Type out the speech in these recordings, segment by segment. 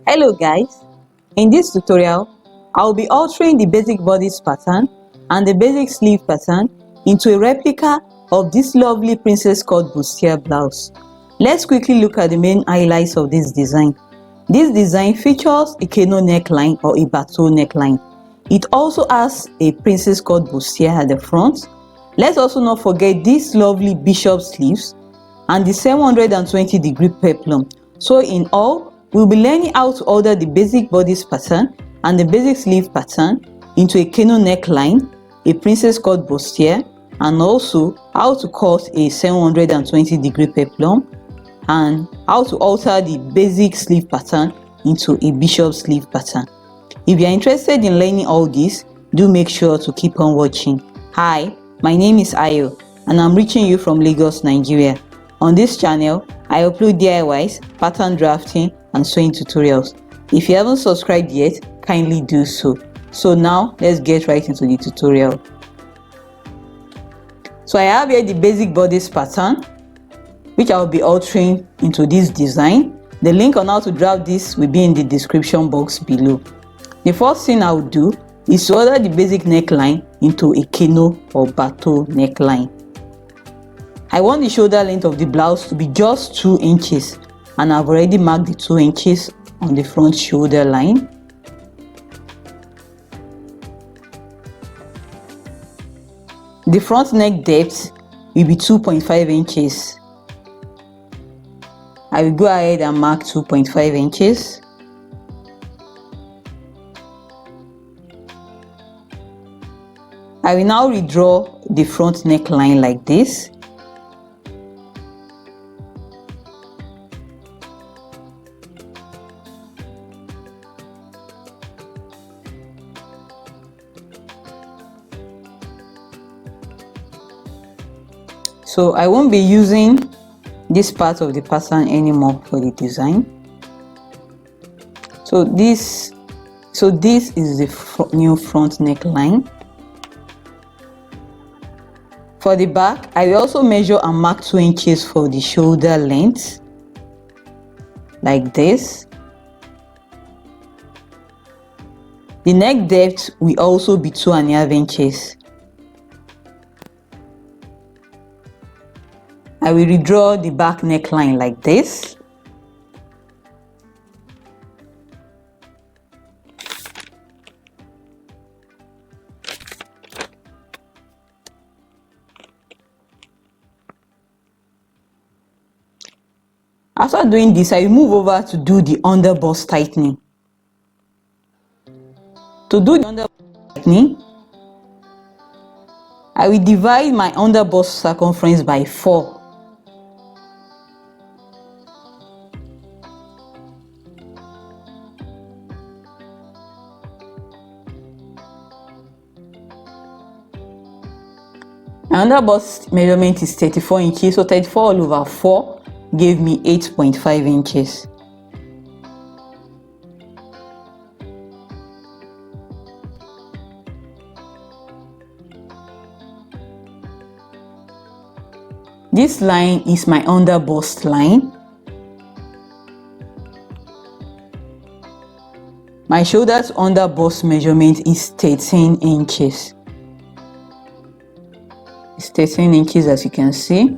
Hello guys, in this tutorial I will be altering the basic bodice pattern and the basic sleeve pattern into a replica of this lovely princess cut bustier blouse. Let's quickly look at the main highlights of this design. This design features a keno neckline or a bateau neckline. It also has a princess cut bustier at the front. Let's also not forget these lovely bishop sleeves and the 720-degree peplum. So in all, we'll be learning how to alter the basic bodice pattern and the basic sleeve pattern into a keno neckline, a princess cut bustier, and also how to cut a 720-degree peplum and how to alter the basic sleeve pattern into a bishop sleeve pattern. If you are interested in learning all this, do make sure to keep on watching. Hi, my name is Ayo and I'm reaching you from Lagos, Nigeria. On this channel, I upload DIYs, pattern drafting, and sewing tutorials. If you haven't subscribed yet, kindly do so. So now, let's get right into the tutorial. So I have here the basic bodice pattern, which I will be altering into this design. The link on how to draft this will be in the description box below. The first thing I will do is to alter the basic neckline into a keno or bateau neckline. I want the shoulder length of the blouse to be just 2 inches, and I've already marked the 2 inches on the front shoulder line. The front neck depth will be 2.5 inches. I will go ahead and mark 2.5 inches. I will now redraw the front neckline like this. So I won't be using this part of the pattern anymore for the design. So this is the new front neckline. For the back, I will also measure and mark 2 inches for the shoulder length, like this. The neck depth will also be 2.5 inches. I will redraw the back neckline like this. After doing this, I will move over to do the underbust tightening. To do the underbust tightening, I will divide my underbust circumference by 4. My underbust measurement is 34 inches, so 34 all over 4 gave me 8.5 inches. This line is my underbust line. My shoulders underbust measurement is 13 inches. It's 13 inches as you can see.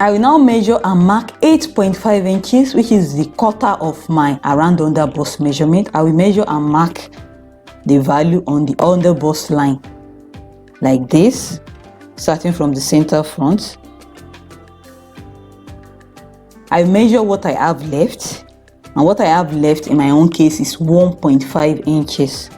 I will now measure and mark 8.5 inches, which is the quarter of my around underbust measurement. I will measure and mark the value on the underbust line like this, starting from the center front. I measure what I have left, and what I have left in my own case is 1.5 inches.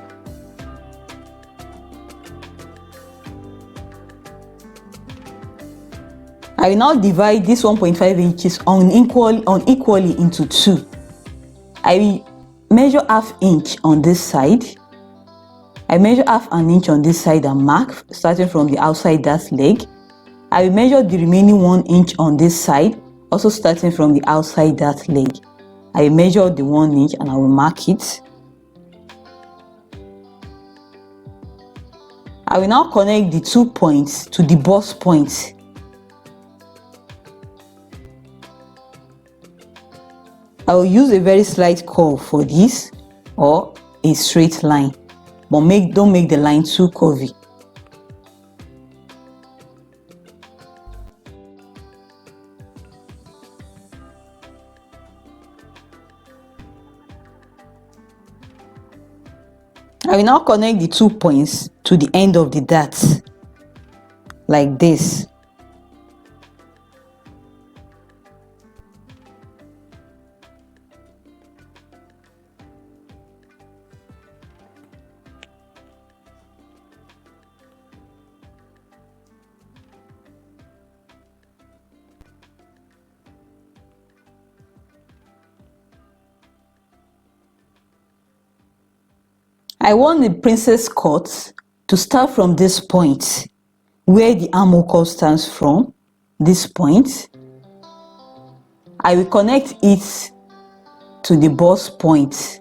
I will now divide this 1.5 inches unequally into 2. I will measure ½ inch on this side. I measure half an inch on this side and mark, starting from the outside that leg. I will measure the remaining 1 inch on this side, also starting from the outside that leg. I will measure the 1 inch and I will mark it. I will now connect the 2 points to the bust point. I will use a very slight curve for this, or a straight line, but don't make the line too curvy. I will now connect the 2 points to the end of the dart, like this. I want the princess cut to start from this point, where the armhole cut stands from, this point. I will connect it to the bust point.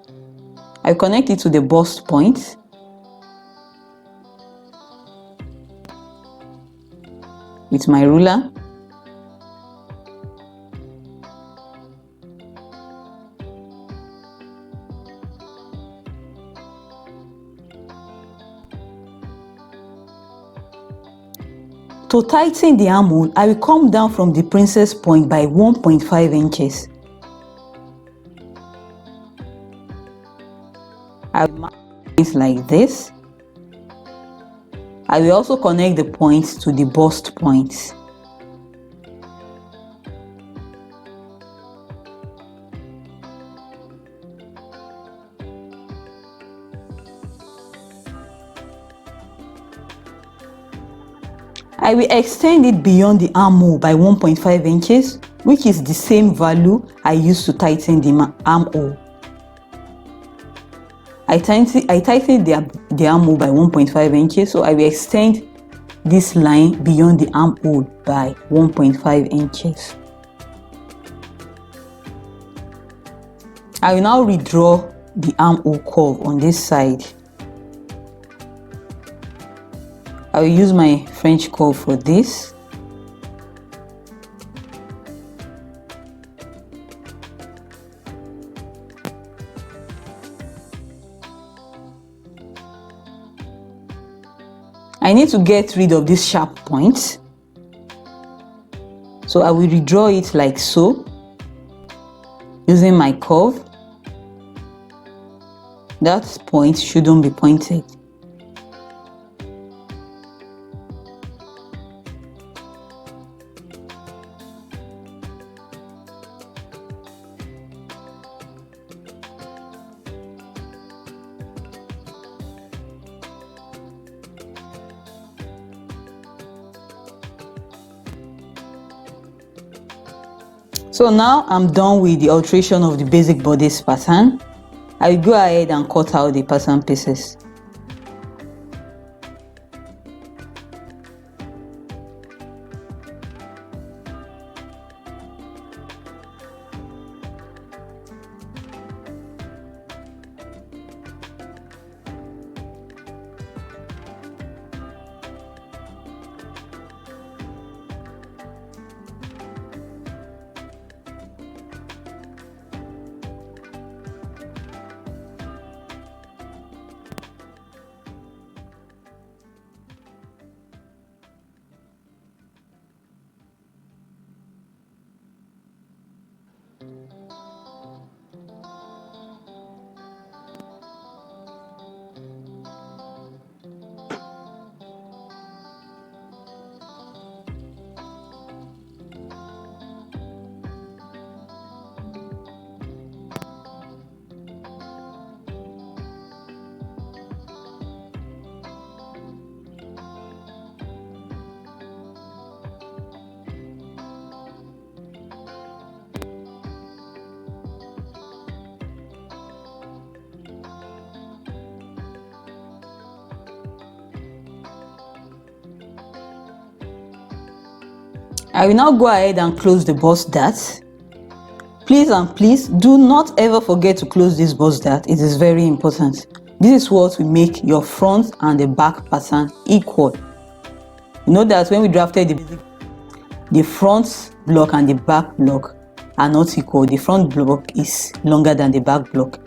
I will connect it to the bust point. With my ruler. To tighten the armhole, I will come down from the princess point by 1.5 inches. I will mark it like this. I will also connect the points to the bust points. I will extend it beyond the armhole by 1.5 inches, which is the same value I used to tighten the armhole. I tightened the armhole by 1.5 inches, so I will extend this line beyond the armhole by 1.5 inches. I will now redraw the armhole curve on this side. I will use my French curve for this. I need to get rid of this sharp point, so I will redraw it like so, using my curve. That point shouldn't be pointed. So now I'm done with the alteration of the basic bodice pattern. I will go ahead and cut out the pattern pieces. I will now go ahead and close the bust dart. Please and please do not ever forget to close this bust dart. It is very important. This is what will make your front and the back pattern equal. You know that when we drafted the front block and the back block are not equal. The front block is longer than the back block.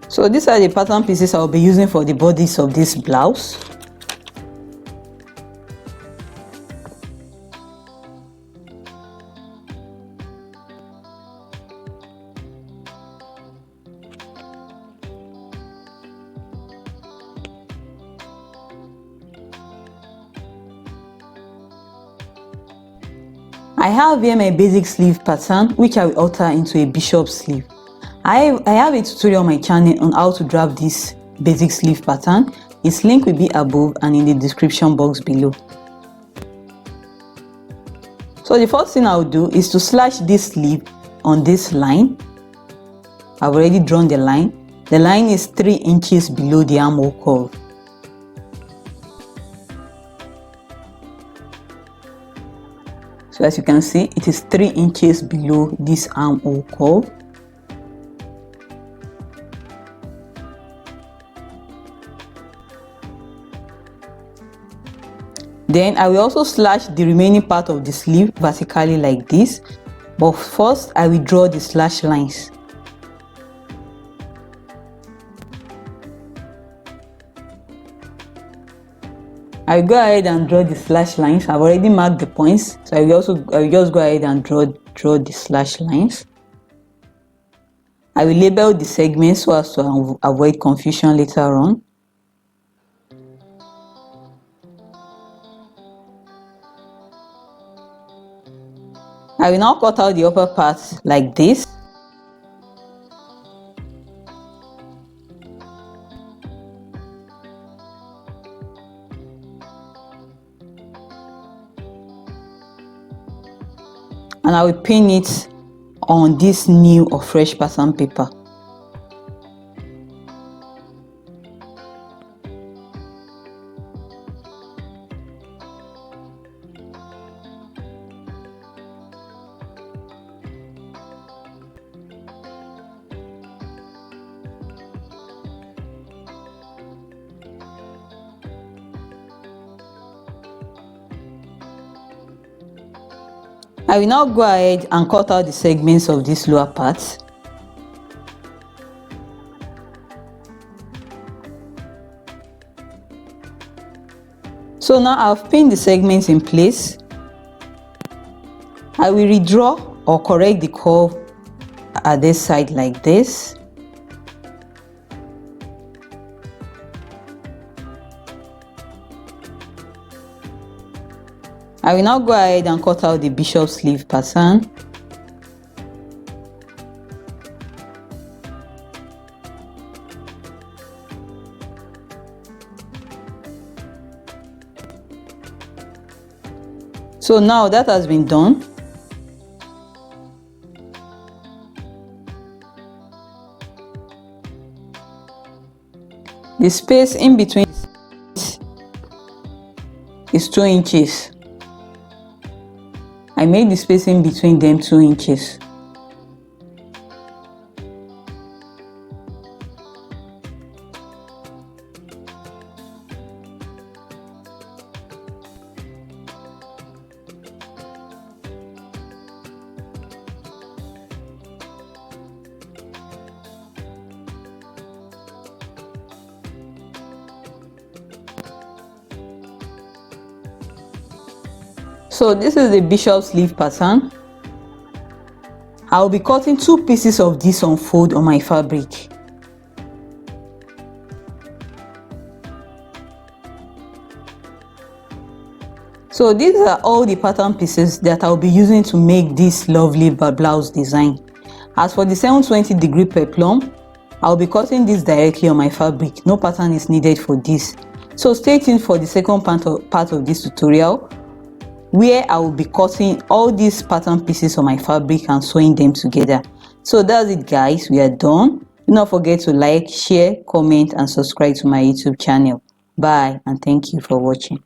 So these are the pattern pieces I'll be using for the bodice of this blouse. I have here my basic sleeve pattern, which I will alter into a bishop sleeve. I have a tutorial on my channel on how to draft this basic sleeve pattern. Its link will be above and in the description box below. So the first thing I'll do is to slash this sleeve on this line. I've already drawn the line. The line is 3 inches below the armhole curve. So as you can see, it is 3 inches below this armhole curve. Then I will also slash the remaining part of the sleeve vertically like this, but first I will draw the slash lines. I will go ahead and draw the slash lines. I've already marked the points, so I will just go ahead and draw the slash lines. I will label the segments so as to avoid confusion later on. I will now cut out the upper part like this. And I will pin it on this new or fresh pattern paper. I will now go ahead and cut out the segments of this lower part. So now I've pinned the segments in place. I will redraw or correct the curve at this side like this. I will now go ahead and cut out the bishop sleeve pattern. So now that has been done, the space in between is 2 inches. I made the spacing between them 2 inches. So this is the bishop sleeve pattern. I'll be cutting 2 pieces of this unfold on my fabric. So these are all the pattern pieces that I'll be using to make this lovely blouse design. As for the 720° peplum, I'll be cutting this directly on my fabric. No pattern is needed for this. So stay tuned for the second part of this tutorial, where I will be cutting all these pattern pieces on my fabric and sewing them together. So that's it, guys. We are done. Do not forget to like, share, comment and subscribe to my YouTube channel. Bye and thank you for watching.